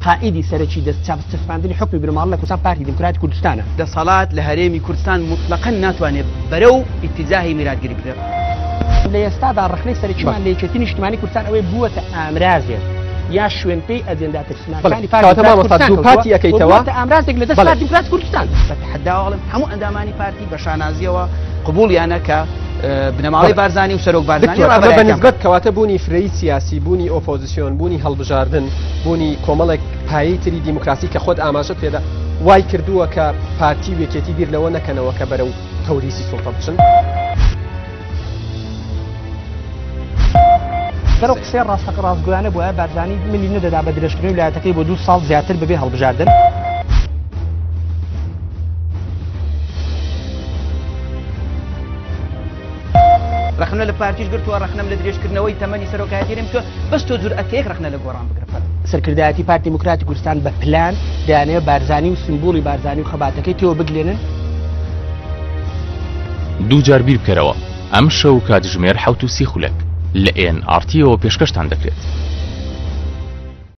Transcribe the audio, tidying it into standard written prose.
قائدی سەرەکی دەست چاپچەسپاندنی حکمی بنەماڵ لە کوردستان پارتی دموکراتی کوردستانە. دەسەڵات لە هەرێمی کوردستان مطلقاً ناتوانێت بەرەو ئیتیزاهی میراتگیری بدرێت. لە ئێستادا ڕخنەی سەرەکیمان لە یەکێتی نیشتیمانی کوردستان ئەوەی بووەتە ئامرازێک یا شوێن پێی ئەجێندا ترسناکانی پارتی ئەکەیتەوە ئامرازێک لە دەست پارتی دموکراتی کوردستان. بەتەحەداوەڵم هەموو ئەندامانی پارتی بە شانازیەوە قبوڵیانە کە بنەماڵی بارزانی و سەرۆک بارزانی بە نسبەت کەواتە بوونی فرەی سیاسی، بوونی ئۆپۆزیسیۆن، بوونی هەڵبژاردن، بوونی کۆمەڵێک پایەی تری دیموکراسی کە خۆت ئاماژەت پێدا وای کردووە کە پارتی وێکێتی بیر لەوە نەکەنەوە کە بەرەو تەوریسی سوڵتە بچن. بەرەو قسەی ڕاستەقە ڕاستگۆیانە بۆیە بارزانی ملی نەدەدا بە درێژکردنی ویلایەتەکەی بۆ 2 ساڵ زیاتر بەبێ هەڵبژاردن. ڕخنە لە پارتیش گرتووە، ڕخنەم لە درێژکردنەوەی تەمەنی سەرۆکایەتیرم تۆ بەس تۆ جورئەتەیەک ڕخنە لە گۆڕان بگرفت. سەرکردایەتی پارتی دموکراتی کوردستان بە پلان دەیانەوێت بارزانی و سمبوڵی بارزانی و خەباتەکەی تێوە بگلێنن. دووجار بیر بکەرەوە ئەم شەو کاتژمێر 7:30 لە NRT پێشکەشتان دەکرێت.